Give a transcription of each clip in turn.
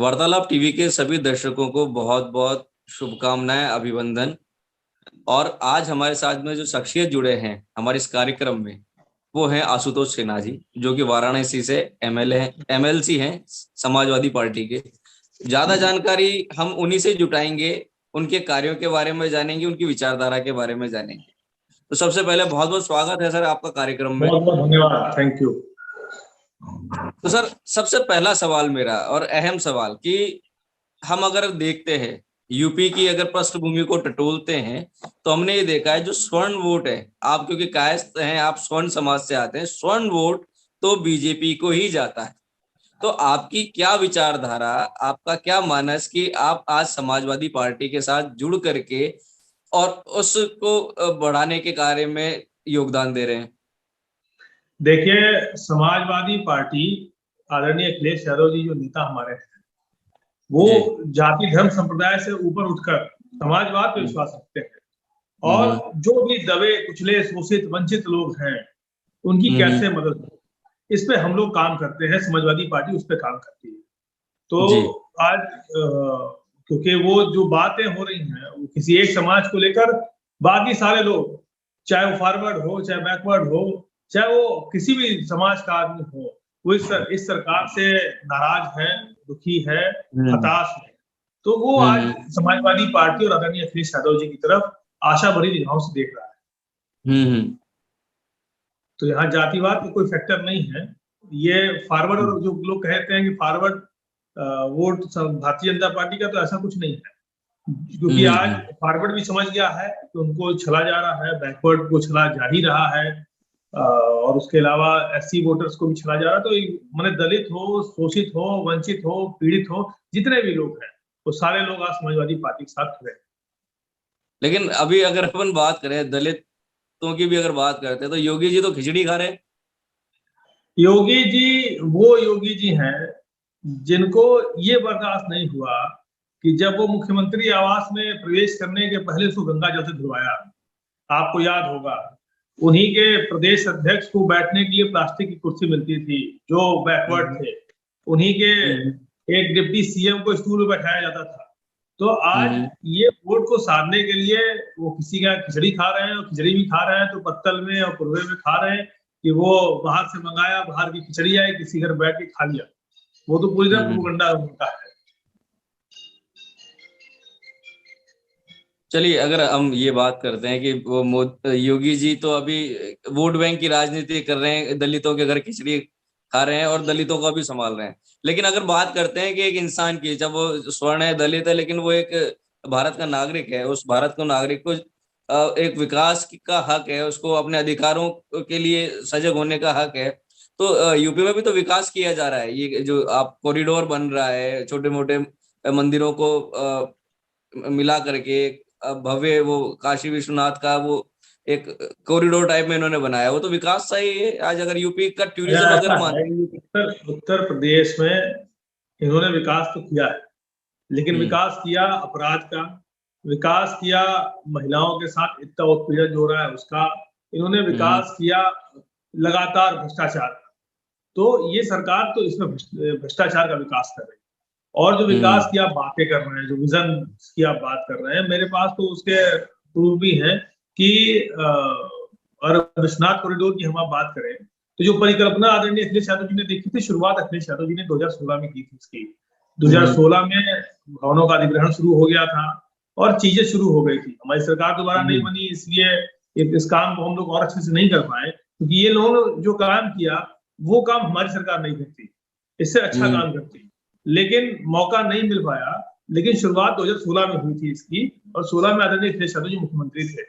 वार्तालाप टीवी के सभी दर्शकों को बहुत बहुत शुभकामनाएं, अभिनंदन। और आज हमारे साथ में जो शख्सियत जुड़े हैं हमारे इस कार्यक्रम में, वो हैं आशुतोष सिन्हा जी, जो कि वाराणसी से एमएलसी हैं समाजवादी पार्टी के। ज्यादा जानकारी हम उन्हीं से जुटाएंगे, उनके कार्यों के बारे में जानेंगे, उनकी विचारधारा के बारे में जानेंगे। तो सबसे पहले बहुत बहुत स्वागत है सर आपका कार्यक्रम में। बहुत बहुत धन्यवाद, थैंक यू। तो सर, सबसे पहला सवाल मेरा और अहम सवाल कि हम अगर देखते हैं यूपी की अगर पृष्ठभूमि को टटोलते हैं तो हमने ये देखा है जो स्वर्ण वोट है, आप क्योंकि कायस्थ हैं, आप स्वर्ण समाज से आते हैं, स्वर्ण वोट तो बीजेपी को ही जाता है। तो आपकी क्या विचारधारा, आपका क्या मानस कि आप आज समाजवादी पार्टी के साथ जुड़ करके और उसको बढ़ाने के कार्य में योगदान दे रहे हैं? देखिए, समाजवादी पार्टी, आदरणीय अखिलेश यादव जी जो नेता हमारे हैं, वो जाति धर्म संप्रदाय से ऊपर उठकर समाजवाद पे विश्वास रखते हैं और जो भी दबे कुचले शोषित वंचित लोग हैं उनकी कैसे मदद हो, इस पे हम लोग काम करते हैं। समाजवादी पार्टी उस पे काम करती है। तो आज क्योंकि वो जो बातें हो रही हैं वो किसी एक समाज को लेकर, बाकी सारे लोग, चाहे वो फॉरवर्ड हो, चाहे बैकवर्ड हो, चाहे वो किसी भी समाज का आदमी हो, वो इस सरकार से नाराज है, दुखी है, हताश है। तो वो आज समाजवादी पार्टी और आदरणीय अखिलेश यादव जी की तरफ आशा भरी निगाहों से देख रहा है। तो यहाँ जातिवाद का कोई फैक्टर नहीं है। ये फॉरवर्ड, और जो लोग कहते हैं कि forward vote Bharatiya Janata party का, तो ऐसा कुछ नहीं है, क्योंकि आज फॉरवर्ड भी समझ गया है कि उनको छला जा रहा है, बैकवर्ड को छला जा ही रहा है, और उसके अलावा एससी वोटर्स को भी छला जा रहा है। तो माने दलित हो, शोषित हो, वंचित हो, पीड़ित हो, जितने भी लोग हैं वो सारे लोग आज समाजवादी पार्टी के साथ खड़े हैं। लेकिन अभी अगर अपन बात करें दलितों की भी अगर बात करते हैं तो योगी जी तो खिचड़ी खा रहे हैं। योगी जी वो योगी जी हैं जिनको ये बर्दाश्त नहीं हुआ कि जब वो मुख्यमंत्री आवास में प्रवेश करने के पहले उसको गंगा जल से धुलवाया। आपको याद होगा, उन्हीं के प्रदेश अध्यक्ष को बैठने के लिए प्लास्टिक की कुर्सी मिलती थी, जो बैकवर्ड थे। उन्हीं के एक डिप्टी सीएम को स्टूल में बैठाया जाता था। तो आज ये वोट को साधने के लिए वो किसी का खिचड़ी खा रहे हैं, और खिचड़ी भी खा रहे हैं तो पत्तल में और पुरवे में खा रहे हैं कि वो बाहर से मंगाया, बाहर की खिचड़ी आई, किसी घर बैठ के खा लिया। वो तो पूरी तरह प्रोपेगेंडा उनका है। चलिए, अगर हम ये बात करते हैं कि वो योगी जी तो अभी वोट बैंक की राजनीति कर रहे हैं, दलितों के घर खिचड़ी खा रहे हैं और दलितों को भी संभाल रहे हैं। लेकिन अगर बात करते हैं कि एक इंसान की, जब वो स्वर्ण है, दलित है, लेकिन वो एक भारत का नागरिक है, उस भारत को नागरिक को एक विकास का हक है, उसको अपने अधिकारों के लिए सजग होने का हक है। तो यूपी में भी तो विकास किया जा रहा है। ये जो आप कॉरिडोर बन रहा है, छोटे मोटे मंदिरों को मिला करके भव्य वो काशी विश्वनाथ का वो एक कॉरिडोर टाइप में इन्होंने बनाया, वो तो विकास सही है। आज अगर यूपी का टूरिज्म अगर उत्तर प्रदेश में इन्होंने विकास तो किया है, लेकिन विकास किया अपराध का, विकास किया महिलाओं के साथ इतना उत्पीड़न हो रहा है उसका, इन्होंने विकास किया लगातार भ्रष्टाचार का। तो ये सरकार तो इसमें भ्रष्टाचार का विकास कर रही है। और जो विकास की आप बातें कर रहे हैं, जो विजन की आप बात कर रहे हैं, मेरे पास तो उसके प्रूफ भी हैं कि और विश्वनाथ कॉरिडोर की हम आप बात करें तो जो परिकल्पना आदरणीय अखिलेश यादव जी ने देखी थी, शुरुआत अखिलेश यादव जी ने 2016 में की थी इसकी। 2016 में भवनों का अधिग्रहण शुरू हो गया था और चीजें शुरू हो गई थी। हमारी सरकार दोबारा नहीं बनी, इसलिए इस काम को हम लोग और अच्छे से नहीं कर पाए, क्योंकि ये लोग जो काम किया वो काम हमारी सरकार नहीं करती, इससे अच्छा काम करती, लेकिन मौका नहीं मिल पाया। लेकिन शुरुआत 2016 में हुई थी इसकी, और 16 में आदरणीय अखिलेश यादव जी मुख्यमंत्री थे।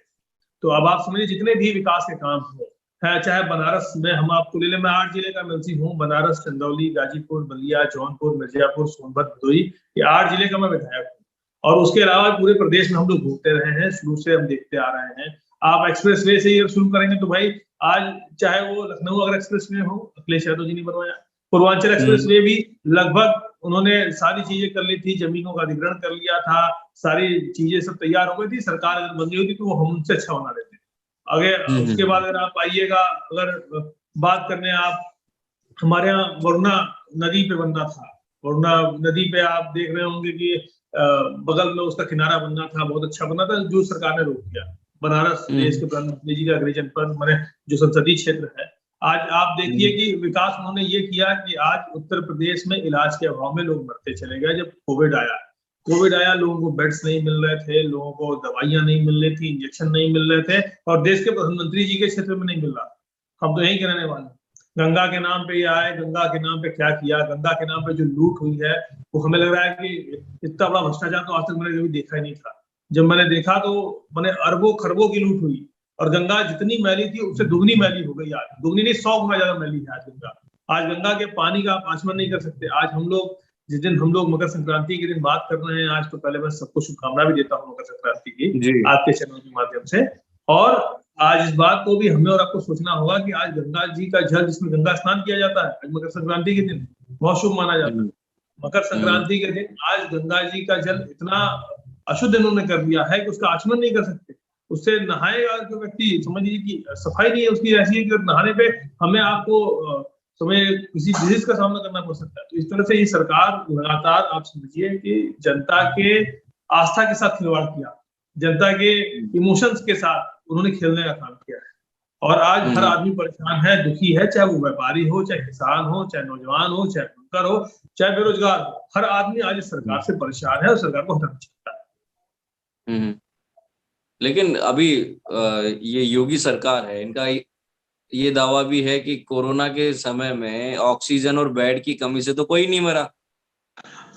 तो अब आप समझिए, जितने भी विकास के काम हो, चाहे बनारस में हम आपको ले लें, मैं 8 जिले का एमएलसी हूँ, बनारस, चंदौली, गाजीपुर, बलिया, जौनपुर, मिर्जापुर, सोनभद्र, भदोही, ये 8 जिले का मैं विधायक हूँ। और उसके अलावा पूरे प्रदेश में हम लोग घूमते रहे हैं, शुरू से हम देखते आ रहे हैं। आप एक्सप्रेस वे से ही शुरू करेंगे तो भाई, आज चाहे वो लखनऊ अगर एक्सप्रेस वे हो, अखिलेश यादव जी ने बनवाया। पूर्वांचल एक्सप्रेस वे भी लगभग उन्होंने सारी चीजें कर ली थी, जमीनों का अधिग्रहण कर लिया था, सारी चीजें सब तैयार हो गई थी। सरकार अगर बन गई होती तो वो हमसे अच्छा बना देते। अगर उसके बाद अगर आप आइएगा, अगर बात करने आप, हमारे यहाँ वरुणा नदी पे बनना था, वरना नदी पे आप देख रहे होंगे कि बगल में उसका किनारा बनना था, बहुत अच्छा बना था, जो सरकार ने रोक दिया। बनारस देश के प्रधानमंत्री जी का गृह जनपद माने जो संसदीय क्षेत्र है, आज आप देखिए कि विकास उन्होंने ये किया कि आज उत्तर प्रदेश में इलाज के अभाव में लोग मरते चले गए। जब कोविड आया, लोगों को बेड्स नहीं मिल रहे थे, लोगों को दवाइयां नहीं मिल रही थी, इंजेक्शन नहीं मिल रहे थे, और देश के प्रधानमंत्री जी के क्षेत्र में नहीं मिल रहा। हम तो यही कहने वाले, गंगा के नाम पे ये आए, गंगा के नाम पे क्या किया, गंगा के नाम पे जो लूट हुई है, वो हमें लग रहा है कि इतना बड़ा भ्रष्टाचार तो आज तक मैंने कभी देखा ही नहीं था। जब मैंने देखा तो मैंने अरबों खरबों की लूट हुई, और गंगा जितनी मैली थी उससे दुगनी मैली हो गई। आज दुगनी नहीं, 100 गुना ज्यादा मैली है आज गंगा। आज गंगा के पानी का आप आचमन नहीं कर सकते। आज हम लोग जिस दिन हम लोग मकर संक्रांति के दिन बात कर रहे हैं, आज तो पहले मैं सबको शुभकामना भी देता हूँ मकर संक्रांति की जी आपके चैनल के माध्यम से। और आज इस बात को भी हमें और आपको सोचना होगा कि आज गंगा जी का जल जिसमें गंगा स्नान किया जाता है, आज मकर संक्रांति के दिन बहुत शुभ माना जाता है। मकर संक्रांति के दिन आज गंगा जी का जल इतना अशुद्ध इन्होंने कर दिया है कि उसका आचमन नहीं कर सकते। उससे नहाएगा जो व्यक्ति, समझ लीजिए कि सफाई नहीं है उसकी, ऐसी है कि नहाने पे हमें आपको हमें किसी डिजीज का सामना करना पड़ सकता है। तो इस तरह से ये सरकार लगातार आप समझिए कि जनता के आस्था के साथ खिलवाड़ किया, जनता के इमोशंस के साथ उन्होंने खेलने का काम किया है। और आज हर आदमी परेशान है, दुखी है, चाहे वो व्यापारी हो, चाहे किसान हो, चाहे नौजवान हो, चाहे बुनकर हो, चाहे बेरोजगार हो, हर आदमी आज इस सरकार से परेशान है और सरकार को हटाना चाहता है। लेकिन अभी ये योगी सरकार है, इनका ये दावा भी है कि कोरोना के समय में ऑक्सीजन और बेड की कमी से तो कोई नहीं मरा।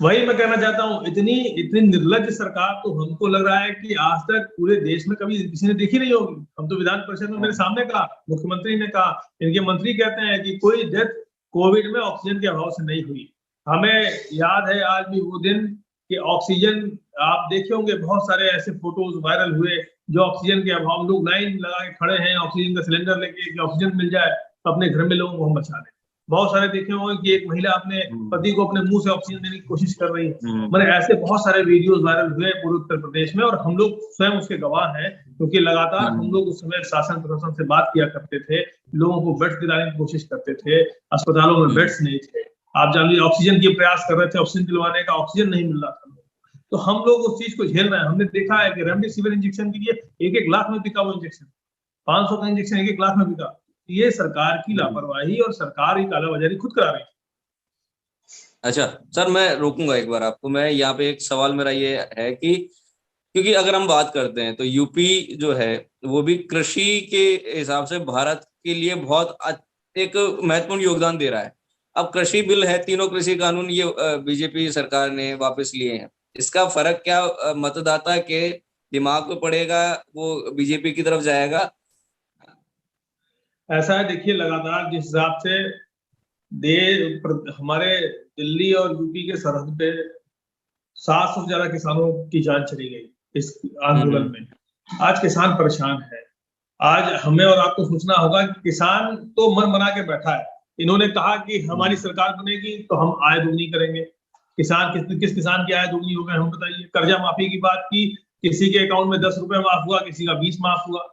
वही मैं कहना चाहता हूँ, इतनी निर्लज्ज सरकार तो हमको लग रहा है कि आज तक पूरे देश में कभी किसी ने देखी नहीं होगी। हम तो विधान परिषद में मेरे सामने कहा, मुख्यमंत्री ने कहा, इनके मंत्री कहते हैं कि कोई डेथ कोविड में ऑक्सीजन के अभाव से नहीं हुई। हमें याद है आज भी वो दिन कि ऑक्सीजन, आप देखे होंगे बहुत सारे ऐसे फोटोज वायरल हुए जो ऑक्सीजन के अभाव लोग लाइन लगा के खड़े हैं ऑक्सीजन का सिलेंडर लेके कि ऑक्सीजन मिल जाए तो अपने घर में लोगों को हम बचा लें। बहुत सारे देखे होंगे कि एक महिला अपने पति को अपने मुंह से ऑक्सीजन देने की कोशिश कर रही है। मैंने ऐसे बहुत सारे वीडियोस वायरल हुए पूरे उत्तर प्रदेश में, और हम लोग स्वयं उसके गवाह हैं, क्योंकि लगातार हम लोग उस समय शासन प्रशासन से बात किया करते थे, लोगों को बेड्स दिलाने की कोशिश करते थे, अस्पतालों में बेड्स नहीं थे। आप जान लीजिए ऑक्सीजन की प्रयास कर रहे थे, ऑक्सीजन दिलवाने का, ऑक्सीजन नहीं मिल रहा था। तो हम लोग उस चीज को झेल रहे हैं। हमने देखा है कि रेमडेसिविर इंजेक्शन के लिए 1-1 लाख में बिका वो इंजेक्शन, 500 का इंजेक्शन 1-1 लाख में बिका। ये सरकार की लापरवाही और सरकार ही कालाबाजारी खुद करा रही है। अच्छा सर, मैं रोकूंगा एक बार आपको। मैं यहाँ पे एक सवाल मेरा ये है कि क्योंकि अगर हम बात करते हैं तो यूपी जो है वो भी कृषि के हिसाब से भारत के लिए बहुत एक महत्वपूर्ण योगदान दे रहा है। अब कृषि बिल है, तीनों कृषि कानून ये बीजेपी सरकार ने वापस लिए हैं। इसका फर्क क्या मतदाता के दिमाग पे पड़ेगा, वो बीजेपी की तरफ जाएगा? ऐसा है, देखिए लगातार जिस हिसाब से हमारे दिल्ली और यूपी के सरहद पे 700 से ज्यादा किसानों की जान चली गई इस आंदोलन में। आज किसान परेशान है। आज हमें और आपको सोचना होगा कि किसान तो मन बना के बैठा है। इन्होंने कहा कि हमारी सरकार बनेगी तो हम आय दोगुनी करेंगे। किसान किस किसान की आय दोगुनी हो गई, हम बताइए। कर्जा माफी की बात की, किसी के अकाउंट में 10 रुपए माफ हुआ, किसी का 20 माफ हुआ,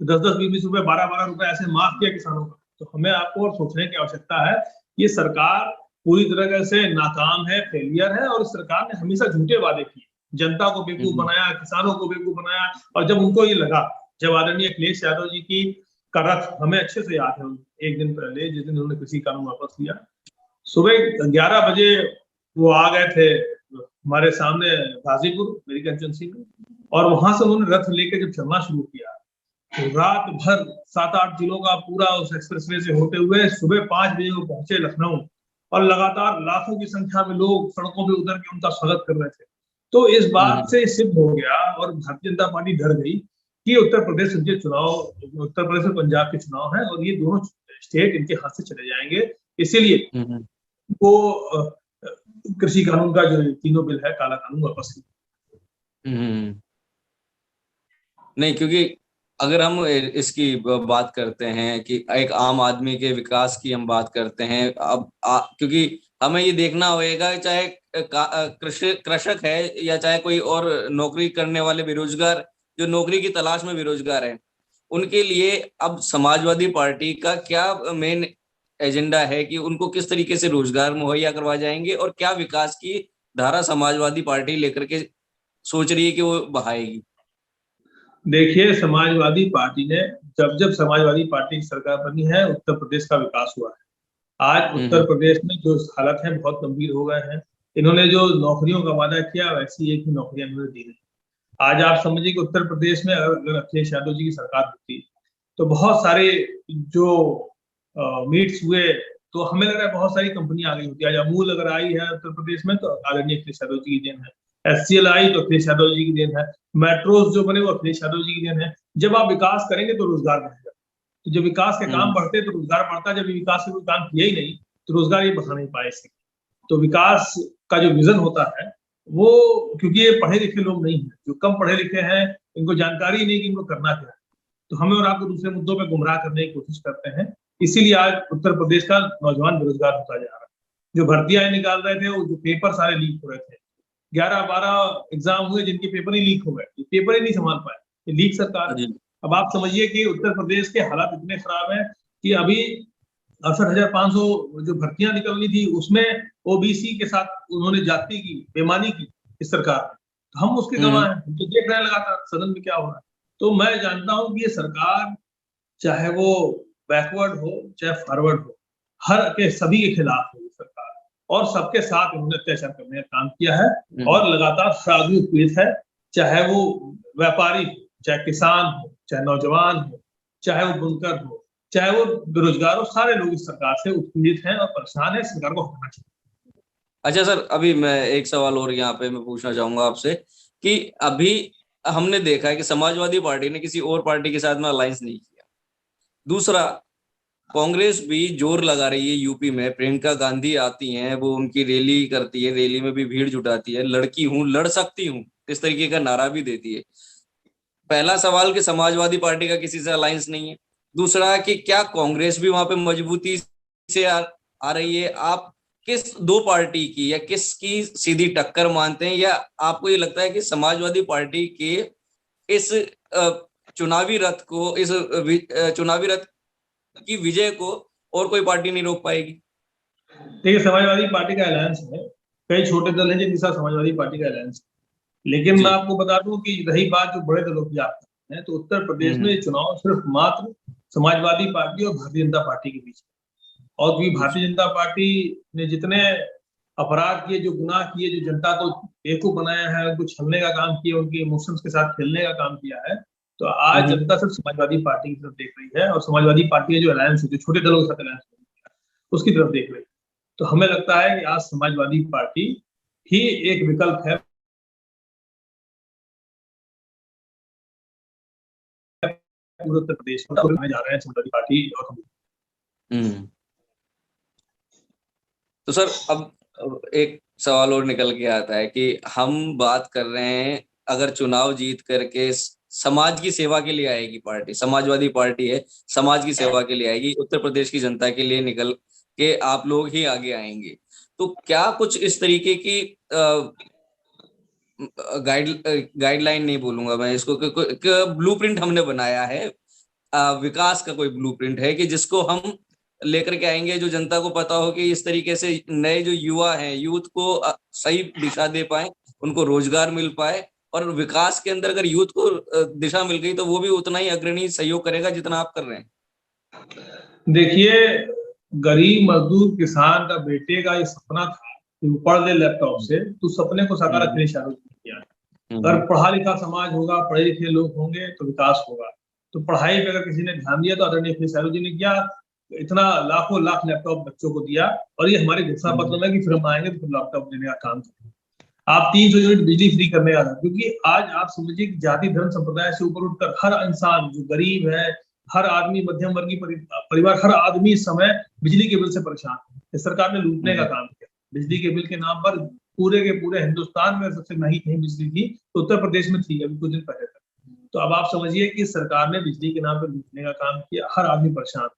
10-10, 20-20 रुपए, 12-12 रुपए ऐसे माफ किया किसानों का। तो हमें आपको और सोचने की आवश्यकता है। ये सरकार पूरी तरह से नाकाम है, फेलियर है, और इस सरकार ने हमेशा झूठे वादे किए, जनता को बेवकूफ बनाया, किसानों को बेवकूफ बनाया। और जब उनको ये लगा, जब आदरणीय अखिलेश यादव जी की का रथ, हमें अच्छे से याद है, एक दिन पहले जिस दिन उन्होंने कृषि कानून वापस लिया, सुबह 11 बजे वो आ गए थे हमारे सामने गाजीपुर मेरी कंस्टिट्यूंसी में, और वहां से उन्होंने रथ लेके जब चलना शुरू किया तो रात भर 7-8 जिलों का पूरा उस एक्सप्रेसवे से होते हुए सुबह 5 बजे वो पहुंचे लखनऊ, और लगातार लाखों की संख्या में लोग सड़कों पे उतर के उनका स्वागत कर रहे थे। तो इस बात से सिद्ध हो गया और भारतीय जनता पार्टी डर गई कि उत्तर प्रदेश के चुनाव, उत्तर प्रदेश और पंजाब के चुनाव हैं और ये दोनों स्टेट इनके हाथ से चले जाएंगे। इसीलिए वो कृषि कानून का जो तीनों बिल है, काला कानून, वापस नहीं, क्योंकि अगर हम इसकी बात करते हैं कि एक आम आदमी के विकास की हम बात करते हैं, अब क्योंकि हमें ये देखना होगा, चाहे कृषक है या चाहे कोई और नौकरी करने वाले बेरोजगार, जो नौकरी की तलाश में बेरोजगार है, उनके लिए अब समाजवादी पार्टी का क्या मेन एजेंडा है कि उनको किस तरीके से रोजगार मुहैया करवा जाएंगे और क्या विकास की धारा समाजवादी पार्टी लेकर के सोच रही है कि वो बहाएगी? देखिए, समाजवादी पार्टी ने जब जब समाजवादी पार्टी की सरकार बनी है, उत्तर प्रदेश का विकास हुआ है। आज उत्तर हम्म। प्रदेश में जो हालत है बहुत गंभीर हो गए हैं। इन्होंने जो नौकरियों का वादा किया वैसी एक भी नौकरियां इन्होंने दी नहीं। आज आप समझिए कि उत्तर प्रदेश में अगर अखिलेश यादव जी की सरकार होती तो बहुत सारे जो मीट्स हुए, तो हमें लग रहा है बहुत सारी कंपनियां आ गई होती। आज अमूल अगर आई है उत्तर प्रदेश में तो आदरणीय अखिलेश यादव जी की देन है। एचसीएल आई तो अखिलेश यादव जी की देन है। मेट्रोज जो बने वो अखिलेश यादव जी की देन है। जब आप विकास करेंगे तो रोजगार बढ़ेगा। तो जब विकास के काम हम्म। बढ़ते तो रोजगार बढ़ता। जब विकास के कोई काम किया ही नहीं तो रोजगार ये बढ़ा नहीं पाए इससे। तो विकास का जो विजन होता है वो, क्योंकि ये पढ़े लिखे लोग नहीं है, जो कम पढ़े लिखे हैं, इनको जानकारी नहीं कि इनको करना क्या है, तो हमें और आपको दूसरे मुद्दों पे गुमराह करने की कोशिश करते हैं। इसीलिए आज उत्तर प्रदेश का नौजवान बेरोजगार होता जा रहा है। जो भर्तियां निकाल रहे थे, वो जो पेपर सारे लीक हो रहे थे, 11-12 एग्जाम हुए जिनके पेपर ही लीक हो गए, पेपर ही नहीं संभाल पाए। ये लीक सरकार है। जी। अब आप समझिए कि उत्तर प्रदेश के हालात इतने खराब है कि अभी 68,500 जो भर्तियां निकलनी थी उसमें ओबीसी के साथ उन्होंने जाति की बेईमानी की इस सरकार ने। तो हम उसके गवाह हम्म। हैं, हम तो देख रहे हैं लगातार सदन में क्या हो रहा है। तो मैं जानता हूं कि ये सरकार, चाहे वो बैकवर्ड हो चाहे फॉरवर्ड हो, हर के सभी के खिलाफ है ये सरकार, और सबके साथ इन्होंने अत्याचार करने का काम किया है। हम्म। और लगातार हर आदमी पीड़ित है, चाहे वो व्यापारी हो, चाहे किसान हो, चाहे नौजवान हो, चाहे वो बुनकर हो, चाहे वो बेरोजगार हो, सारे लोग इस सरकार से उत्पीड़ित हैं और परेशान है। सरकार को हटाना चाहिए। अच्छा सर, अभी मैं एक सवाल और यहाँ पे मैं पूछना चाहूंगा आपसे कि अभी हमने देखा है कि समाजवादी पार्टी ने किसी और पार्टी के साथ में अलायंस नहीं किया। दूसरा, कांग्रेस भी जोर लगा रही है यूपी में। प्रियंका गांधी आती हैं, वो उनकी रैली करती है, रैली में भी भीड़ जुटाती है, लड़की हूं लड़ सकती हूं इस तरीके का नारा भी देती है। पहला सवाल कि समाजवादी पार्टी का किसी से अलायंस नहीं है। दूसरा कि क्या कांग्रेस भी वहां पे मजबूती से आ रही है? आप किस दो पार्टी की या किसकी सीधी टक्कर मानते हैं, या आपको ये लगता है कि समाजवादी पार्टी के इस चुनावी रथ को, इस चुनावी रथ की विजय को और कोई पार्टी नहीं रोक पाएगी? देखिए, समाजवादी पार्टी का अलायंस है। कई छोटे दल हैं जिनके साथ समाजवादी पार्टी का अलायंस है। लेकिन मैं जी। आपको बता दूं कि रही बात जो बड़े दलों की आप हैं, तो उत्तर प्रदेश में हम्म। ये चुनाव सिर्फ मात्र समाजवादी पार्टी और भारतीय जनता पार्टी के बीच में। और क्योंकि भारतीय जनता पार्टी ने जितने अपराध किए, जो गुनाह किए, जो जनता को बेवकूफ बनाया है, उनको छलने का काम किया, उनके इमोशंस के साथ खेलने का काम किया है, तो आज हम्म। जनता सिर्फ समाजवादी पार्टी की तरफ देख रही है। और समाजवादी पार्टी का जो अलायंस है, जो छोटे दलों के साथ अलायंस उसकी तरफ देख रही है। तो हमें लगता है कि आज समाजवादी पार्टी ही एक विकल्प है पूरे उत्तर प्रदेश में। जा रहे हैं समाजवादी पार्टी और हम। हम्म। तो सर, अब एक सवाल और निकल के आता है कि हम बात कर रहे हैं, अगर चुनाव जीत करके समाज की सेवा के लिए आएगी पार्टी, समाजवादी पार्टी है, समाज की सेवा के लिए आएगी, उत्तर प्रदेश की जनता के लिए निकल के आप लोग ही आगे आएंगे, तो क्या कुछ इस तरीके की गाइडलाइन नहीं बोलूंगा मैं इसको, ब्लूप्रिंट हमने बनाया है, विकास का कोई ब्लूप्रिंट है कि जिसको हम लेकर के आएंगे, जो जनता को पता हो कि इस तरीके से नए जो युवा हैं, यूथ को सही दिशा दे पाए, उनको रोजगार मिल पाए, और विकास के अंदर अगर यूथ को दिशा मिल गई तो वो भी उतना ही अग्रणी सहयोग करेगा जितना आप कर रहे हैं? देखिए, गरीब मजदूर किसान का बेटे का ये सपना था कि वो पढ़ ले लैपटॉप से, तो सपने को साकार हम्म। अखिलेश यादव ने किया। हम्म। अगर पढ़ा लिखा समाज होगा, पढ़े लिखे लोग होंगे तो विकास होगा। तो पढ़ाई पे अगर किसी ने ध्यान दिया तो आदरणीय अखिलेश यादव जी ने किया। इतना लाखों लाख लैपटॉप बच्चों को दिया, और ये हमारे घोषणा पत्र में कि फिर हम आएंगे तो फिर लैपटॉप देने का काम करेंगे। आप 300 यूनिट बिजली फ्री करने आ रहे हैं, क्योंकि आज आप समझिए कि जाति धर्म संप्रदाय से ऊपर उठकर हर इंसान जो गरीब है, हर आदमी, मध्यम वर्गीय परिवार, हर आदमी इस समय बिजली के बिल से परेशान है। इस सरकार ने लूटने का काम किया बिजली के बिल के नाम पर। पूरे के पूरे हिंदुस्तान में सबसे महंगी कहीं बिजली थी तो उत्तर प्रदेश में थी अभी कुछ दिन पहले तक। तो अब आप समझिए कि सरकार ने बिजली के नाम पर लूटने का काम किया, हर आदमी परेशान।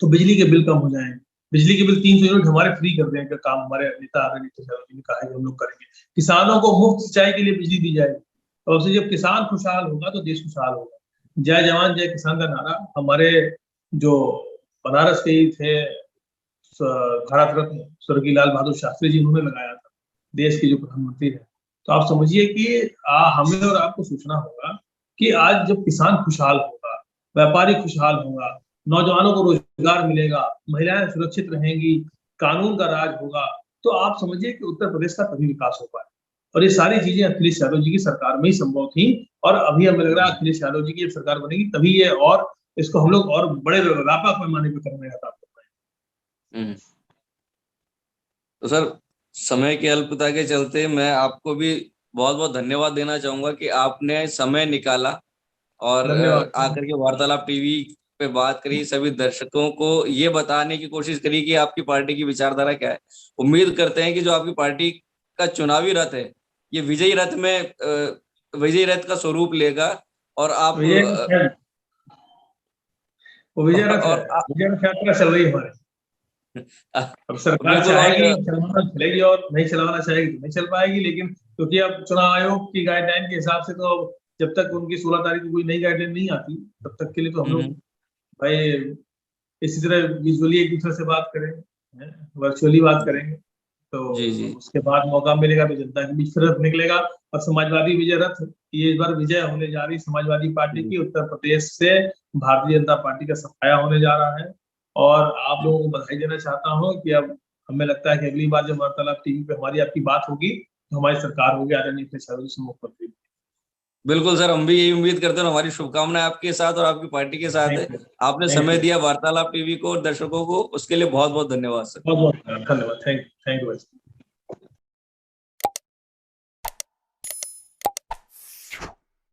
तो बिजली के बिल कम हो जाएंगे। बिजली के बिल 300 यूनिट हमारे फ्री कर देने का काम हमारे नेता आदरणीय ने कहा है कि हम लोग करेंगे। किसानों को मुफ्त सिंचाई के लिए बिजली दी जाएगी, और उससे जब किसान खुशहाल होगा तो देश खुशहाल होगा। जय जवान जय किसान का नारा हमारे जो बनारस के ही थे, भारत रत्न स्वर्गीय लाल बहादुर शास्त्री जी, उन्होंने लगाया था, देश के जो प्रधानमंत्री है। तो आप समझिए कि हमें और आपको सोचना होगा कि आज जब किसान खुशहाल होगा, व्यापारी खुशहाल होगा, नौजवानों को रोजगार मिलेगा, महिलाएं सुरक्षित रहेंगी, कानून का राज होगा, तो आप समझिए कि उत्तर प्रदेश का तभी विकास हो पाए। और ये सारी चीजें अखिलेश यादव जी की सरकार में ही संभव थी, और अभी हमें लग रहा है अखिलेश यादव जी की सरकार बनेगी तभी ये, और इसको हम लोग और बड़े व्यापक पैमाने पर करने का काम कर रहे हैं। तो सर, समय की अल्पता के चलते मैं आपको भी बहुत बहुत धन्यवाद देना चाहूंगा कि आपने समय निकाला और धन्यवाद। आकर के वार्तालाप टीवी पे बात करी, सभी दर्शकों को ये बताने की कोशिश करी कि आपकी पार्टी की विचारधारा क्या है। उम्मीद करते हैं कि जो आपकी पार्टी का चुनावी रथ है, ये विजयी रथ में विजयी रथ का स्वरूप लेगा और आप विजय रथ है, और आप विजय रथ यात्रा चल रही है हमारे। अब सरकार बिल्कुल। चाहेगी और चलवाना चलेगी, और नहीं चलवाना चाहेगी तो नहीं चल पाएगी, लेकिन क्योंकि अब चुनाव आयोग की गाइडलाइन के हिसाब से तो जब तक उनकी 16 तारीख को कोई नई गाइडलाइन नहीं आती, तब तक के लिए तो हम लोग भाई इसी तरह विजुअली एक दूसरे से बात करेंगे, वर्चुअली बात करेंगे, तो जी जी उसके बाद मौका मिलेगा तो जनता के बीच फिर रथ निकलेगा। और समाजवादी विजय रथ, ये इस बार विजय होने जा रही समाजवादी पार्टी की, उत्तर प्रदेश से भारतीय जनता पार्टी का सफाया होने जा रहा है। और आप लोगों को बधाई देना चाहता हूँ कि अब हमें लगता है कि अगली बार जब वार्तालाप टीवी पे हमारी आपकी बात होगी तो हमारी सरकार होगी आदरणीय अखिलेश यादव जी मुख्यमंत्री। बिल्कुल सर, हम भी यही उम्मीद करते हैं। हमारी शुभकामनाएं आपके साथ और आपकी पार्टी के साथ है। आपने समय दिया वार्तालाप टीवी को और दर्शकों को, उसके लिए बहुत बहुत धन्यवाद सर। बहुत बहुत धन्यवाद। Thank you.